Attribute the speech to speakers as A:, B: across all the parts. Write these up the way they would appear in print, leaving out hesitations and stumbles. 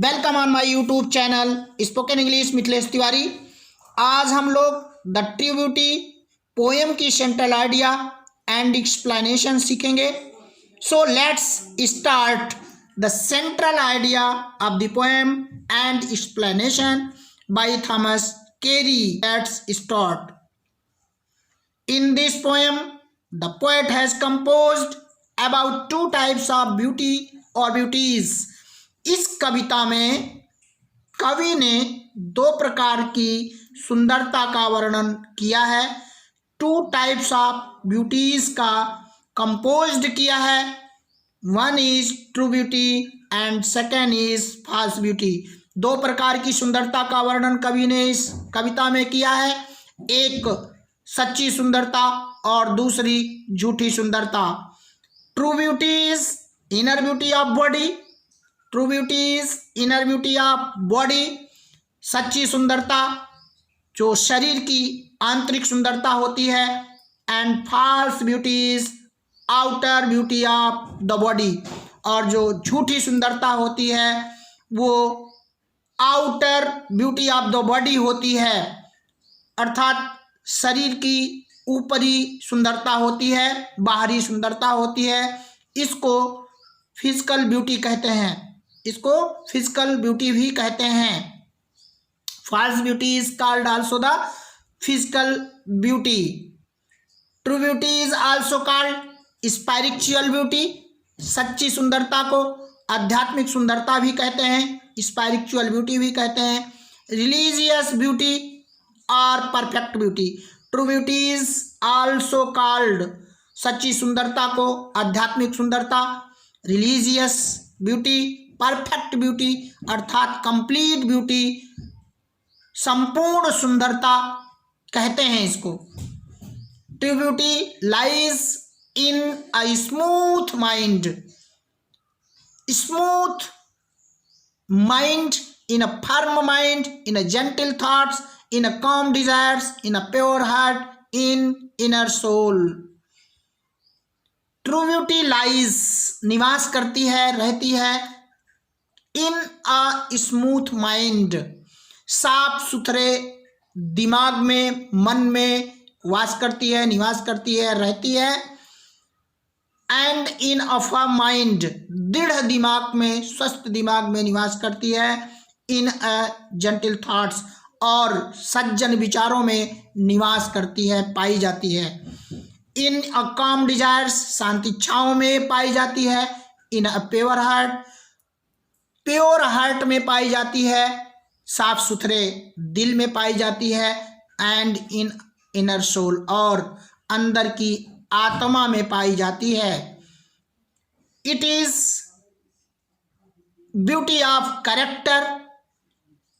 A: Welcome on my YouTube channel spoken English Mithilesh Tiwari. आज हम लोग द ट्रू ब्यूटी पोएम की सेंट्रल आइडिया एंड एक्सप्लेनेशन सीखेंगे। So let's start the central idea of the poem and explanation by Thomas carry. Let's start. In this poem, the poet has composed about two types of beauty or beauties. इस कविता में कवि ने दो प्रकार की सुंदरता का वर्णन किया है। टू टाइप्स ऑफ ब्यूटीज का कंपोज्ड किया है। One is true beauty and second is false beauty. दो प्रकार की सुंदरता का वर्णन कवि ने इस कविता में किया है। एक सच्ची सुंदरता और दूसरी झूठी सुंदरता। True beauty is inner beauty of body. True beauty is inner beauty of body. सच्ची सुंदरता जो शरीर की आंतरिक सुंदरता होती है। And false beauty is outer beauty of the body. और जो झूठी सुंदरता होती है वो outer beauty of the body होती है, अर्थात शरीर की ऊपरी सुंदरता होती है, बाहरी सुंदरता होती है। इसको फिजिकल ब्यूटी कहते हैं। इसको फिजिकल ब्यूटी भी कहते हैं। False beauty is called also the physical beauty. True beauty is also called spiritual beauty. सच्ची सुंदरता को आध्यात्मिक सुंदरता भी कहते हैं, स्पिरिचुअल ब्यूटी भी कहते हैं। रिलीजियस ब्यूटी और perfect beauty. True beauty is also called, सच्ची सुंदरता को आध्यात्मिक सुंदरता, रिलीजियस ब्यूटी, परफेक्ट ब्यूटी अर्थात कंप्लीट ब्यूटी, संपूर्ण सुंदरता कहते हैं इसको। True beauty lies in a smooth mind. Smooth mind, in a firm mind, in a gentle thoughts, in a calm desires, in a pure heart, in inner soul. True beauty lies, निवास करती है, रहती है, in a smooth mind, साफ सुथरे दिमाग में, मन में वास करती है, निवास करती है, रहती है। And in a firm mind, दृढ़ दिमाग में, स्वस्थ दिमाग में निवास करती है। इन अ जेंटल थॉट्स, और सज्जन विचारों में निवास करती है, पाई जाती है। इन अ काम डिजायर्स, शांति इच्छाओं में पाई जाती है। In a pure heart, pure heart में पाई जाती है, साफ सुथरे दिल में पाई जाती है। एंड इन इनर सोल, और अंदर की आत्मा में पाई जाती है। It is beauty of character,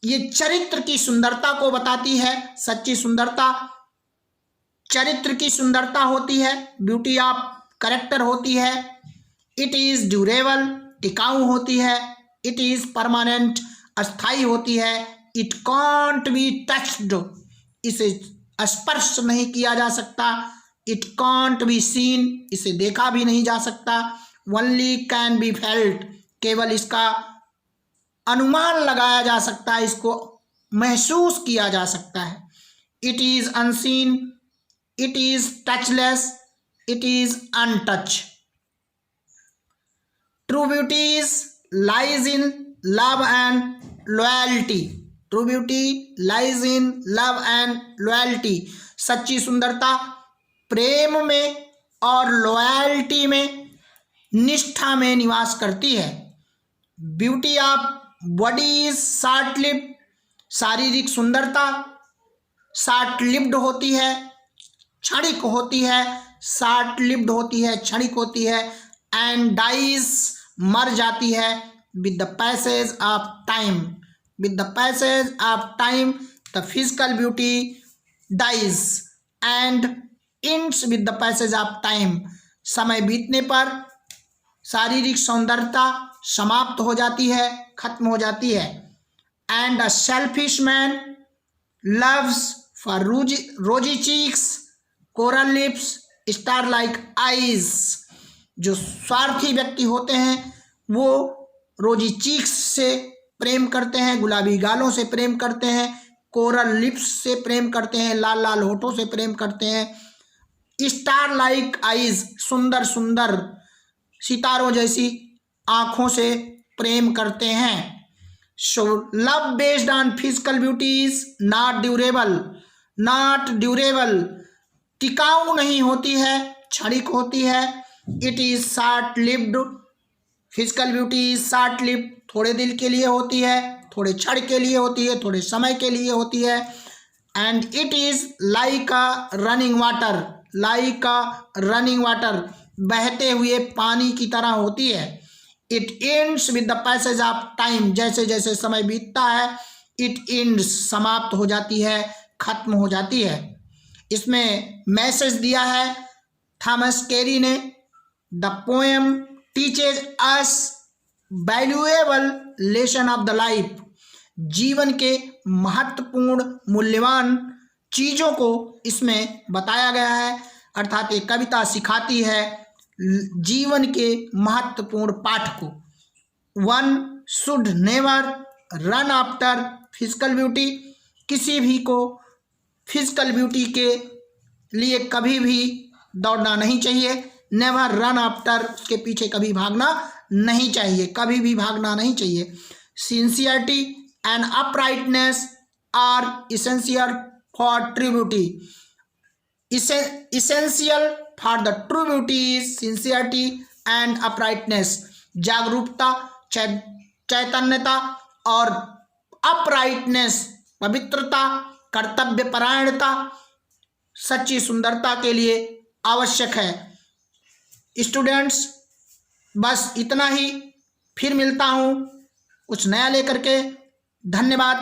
A: ये चरित्र की सुंदरता को बताती है। सच्ची सुंदरता चरित्र की सुंदरता होती है, ब्यूटी ऑफ कैरेक्टर होती है। इट इज ड्यूरेबल, टिकाऊ होती है। इट इज परमानेंट, अस्थाई होती है। इट कांट बी टच्ड, इसे स्पर्श नहीं किया जा सकता। इट कांट बी सीन, इसे देखा भी नहीं जा सकता। ओनली कैन बी फेल्ट, केवल इसका अनुमान लगाया जा सकता है, इसको महसूस किया जा सकता है। It is unseen, it is touchless, it is untouch. True beauties lies in love and loyalty. True beauty lies in love and loyalty. सच्ची सुंदरता प्रेम में और लॉयल्टी में, निष्ठा में निवास करती है। Beauty of body is short lived, शारीरिक सुंदरता शॉर्ट लिव्ड होती है, क्षणिक होती है। शॉर्ट लिव्ड होती है, क्षणिक होती है। एंड डाइज, मर जाती है। With the passage of time, with the passage of time the physical beauty dies and ends with the passage of time. समय बीतने पर शारीरिक सौंदर्यता समाप्त हो जाती है, खत्म हो जाती है। And a selfish man loves for rosy cheeks, coral lips, star like eyes. जो स्वार्थी व्यक्ति होते हैं वो रोजी चीक्स से प्रेम करते हैं, गुलाबी गालों से प्रेम करते हैं, कोरल लिप्स से प्रेम करते हैं, लाल लाल होठों से प्रेम करते हैं, स्टार लाइक आईज, सुंदर सुंदर सितारों जैसी आंखों से प्रेम करते हैं। So love based on physical beauty is not durable, not durable, टिकाऊ नहीं होती है, क्षणिक होती है। It is short lived, physical beauty is short lived, थोड़े दिन के लिए होती है, थोड़े क्षण के लिए होती है, थोड़े समय के लिए होती है। And it is like a running water, like a running water, बहते हुए पानी की तरह होती है। It ends with the passage of time, जैसे जैसे समय बीतता है इट एंड्स, समाप्त हो जाती है, खत्म हो जाती है। इसमें मैसेज दिया है थॉमस कैरी ने, the poem teaches us valuable lesson of the life, जीवन के महत्वपूर्ण मूल्यवान चीज़ों को इसमें बताया गया है। अर्थात ये कविता सिखाती है जीवन के महत्वपूर्ण पाठ को। One should never run after physical beauty, किसी भी को फिजिकल ब्यूटी के लिए कभी भी दौड़ना नहीं चाहिए। नेवर रन आफ्टर, उसके पीछे कभी भागना नहीं चाहिए, कभी भी भागना नहीं चाहिए। Sincerity and uprightness are essential for true beauty, essential for the true beauty is sincerity and uprightness, जागरूकता, चैतन्यता और अपराइटनेस, पवित्रता, कर्तव्य परायणता सच्ची सुंदरता के लिए आवश्यक है। स्टूडेंट्स, बस इतना ही, फिर मिलता हूँ कुछ नया लेकर के। धन्यवाद।